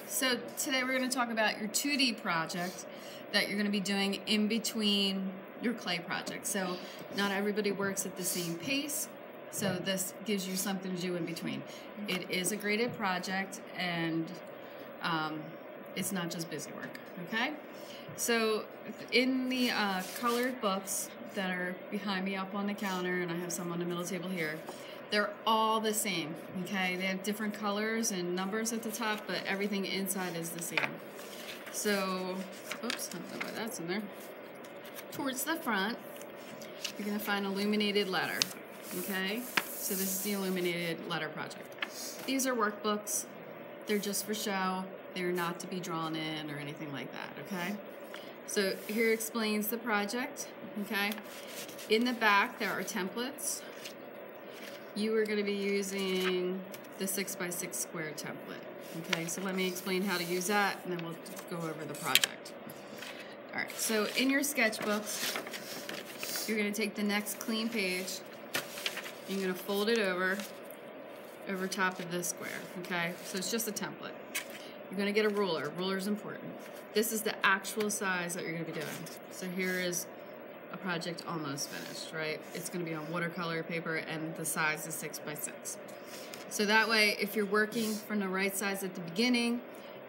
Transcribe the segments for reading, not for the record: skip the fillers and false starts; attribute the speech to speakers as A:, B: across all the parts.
A: So today we're going to talk about your 2D project that you're going to be doing in between your clay project. So not everybody works at the same pace, so this gives you something to do in between. It is a graded project, and it's not just busy work, okay? So in the colored books that are behind me up on the counter, and I have some on the middle table here, they're all the same, okay? They have different colors and numbers at the top, but everything inside is the same. So, oops, I don't know why that's in there. Towards the front, you're gonna find Illuminated Letter, okay? So this is the Illuminated Letter project. These are workbooks. They're just for show. They're not to be drawn in or anything like that, okay? So here explains the project, okay? In the back, there are templates. You are going to be using the 6x6 square template. Okay, so let me explain how to use that, and then we'll go over the project. All right, so in your sketchbooks, you're going to take the next clean page, and you're going to fold it over top of this square, okay? So it's just a template. You're going to get a ruler. Ruler is important. This is the actual size that you're going to be doing. So here is a project almost finished, right? It's going to be on watercolor paper, and the size is 6x6. So that way, if you're working from the right size at the beginning,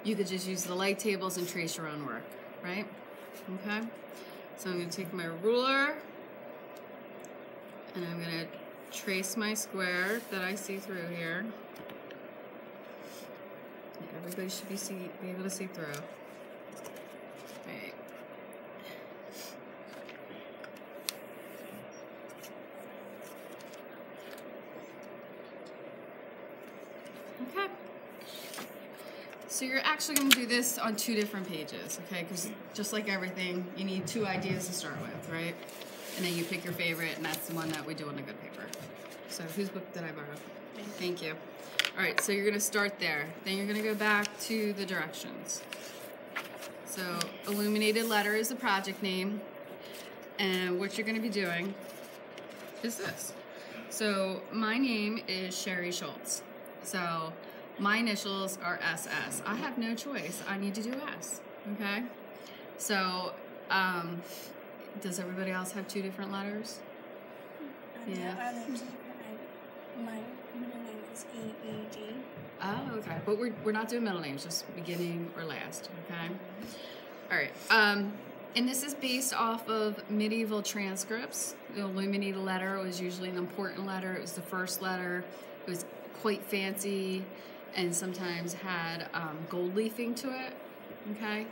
A: you could just use the light tables and trace your own work, right? Okay? So I'm going to take my ruler, and I'm going to trace my square that I see through here. Everybody should be able to see through. Right. Okay. So you're actually going to do this on 2 different pages, okay? Because just like everything, you need 2 ideas to start with, right? And then you pick your favorite, and that's the one that we do on the good paper. So whose book did I borrow? Thank you. All right, so you're going to start there. Then you're going to go back to the directions. So Illuminated Letter is the project name, and what you're going to be doing is this. So my name is Sherry Schultz. So my initials are SS. I have no choice. I need to do S, okay? So does everybody else have 2 different letters?
B: Yeah. My middle name is E-E-G.
A: Oh, okay. But we're not doing middle names, just beginning or last, okay? All right. And this is based off of medieval transcripts. The Illuminated Letter was usually an important letter. It was the first letter. It was quite fancy and sometimes had gold leafing to it, okay?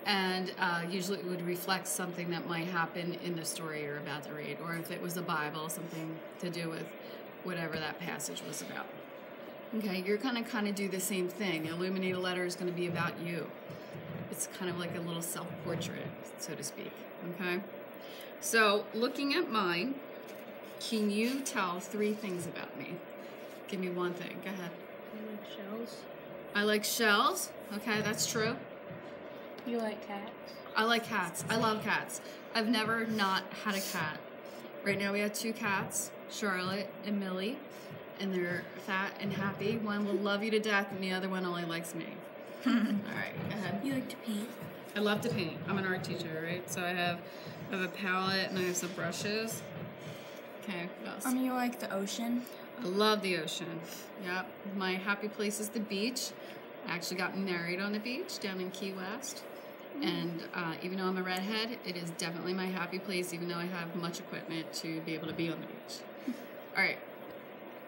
A: And usually it would reflect something that might happen in the story you're about to read, or if it was the Bible, something to do with whatever that passage was about. Okay, you're going to kind of do the same thing. The Illuminated Letter is going to be about you. It's kind of like a little self-portrait, so to speak, okay? So, looking at mine, can you tell 3 things about me? Give me one thing. Go ahead.
B: You like shells?
A: I like shells. Okay, that's true.
B: You like cats?
A: I like cats. I love cats. I've never not had a cat. Right now we have 2 cats, Charlotte and Millie, and they're fat and happy. One will love you to death, and the other one only likes me. All right, go ahead.
B: You like to paint?
A: I love to paint. I'm an art teacher, right? So I have a palette and I have some brushes. Okay, what else?
B: You like the ocean?
A: I love the ocean. Yep. My happy place is the beach. I actually got married on the beach down in Key West. And even though I'm a redhead, it is definitely my happy place, even though I have much equipment to be able to be on the beach. All right.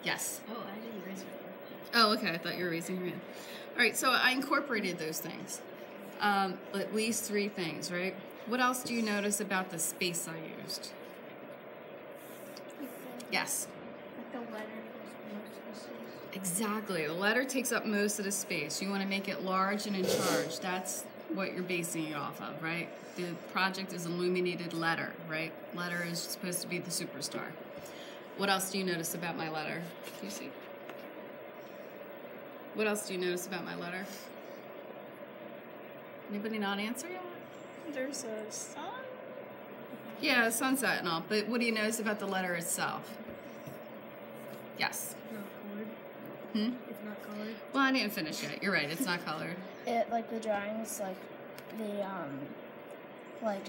A: Yes?
B: Oh, I didn't raise my hand.
A: Oh, okay. I thought you were raising your hand. All right. So I incorporated those things. At least 3 things, right? What else do you notice about the space I used? Yes?
B: The letter is most of the space.
A: Exactly. The letter takes up most of the space. You want to make it large and in charge. That's what you're basing it off of, right? The project is Illuminated Letter, right? Letter is supposed to be the superstar. What else do you notice about my letter? Do you see? What else do you notice about my letter? Anybody not answer yet?
B: There's a sun?
A: Yeah, sunset and all, but what do you notice about the letter itself? Yes.
B: Not colored.
A: Hmm?
B: It's not colored.
A: Well, I didn't finish yet. You're right. It's not colored.
B: It like the drawings, like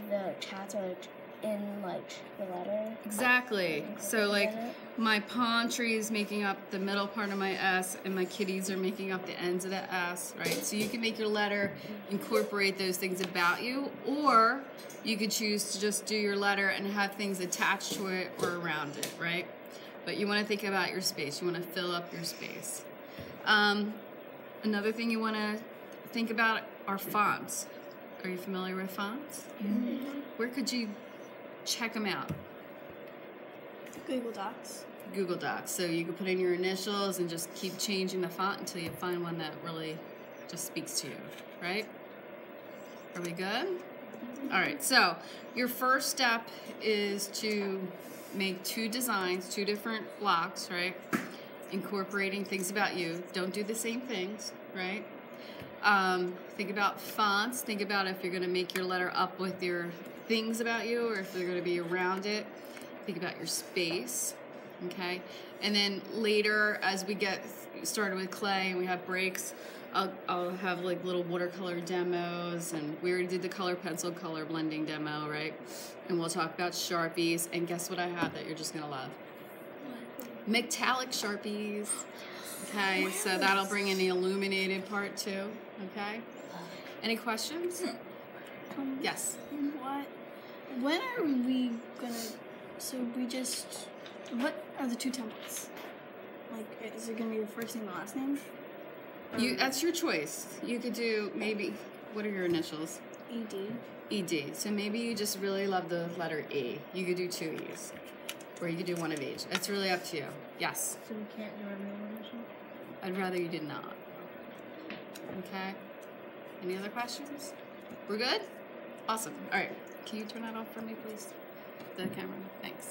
B: the cats are like in like the letter.
A: Exactly. So like
B: Together.
A: my palm tree is making up the middle part of my S, and my kitties are making up the ends of the S, right? So you can make your letter incorporate those things about you, or you could choose to just do your letter and have things attached to it or around it, right? But you want to think about your space. You want to fill up your space. Another thing you want to think about are fonts. Are you familiar with fonts?
B: Mm-hmm.
A: Where could you check them out?
B: Google Docs.
A: Google Docs. So you can put in your initials and just keep changing the font until you find one that really just speaks to you, right? Are we good? All right, so your first step is to make 2 designs, 2 different blocks, right? Incorporating things about you. Don't do the same things, right? Think about fonts. Think about if you're going to make your letter up with your things about you or if they're going to be around it. Think about your space, okay? And then later, as we get started with clay and we have breaks, I'll have like little watercolor demos, and we already did the color pencil color blending demo, right? And we'll talk about Sharpies, and guess what I have that you're just gonna love? Metallic Sharpies. Okay, so that'll bring in the illuminated part too, okay? Any questions? Yes.
B: When are we gonna? So we just. What are the 2 templates? Like, is it gonna be your first name and last name?
A: That's your choice. You could do maybe. What are your initials?
B: ED.
A: ED. So maybe you just really love the letter E. You could do 2 E's, or you could do one of each. It's really up to you. Yes.
B: So we can't do our middle initial?
A: I'd rather you did not. Okay. Any other questions? We're good? Awesome. All right. Can you turn that off for me, please? The camera. Thanks.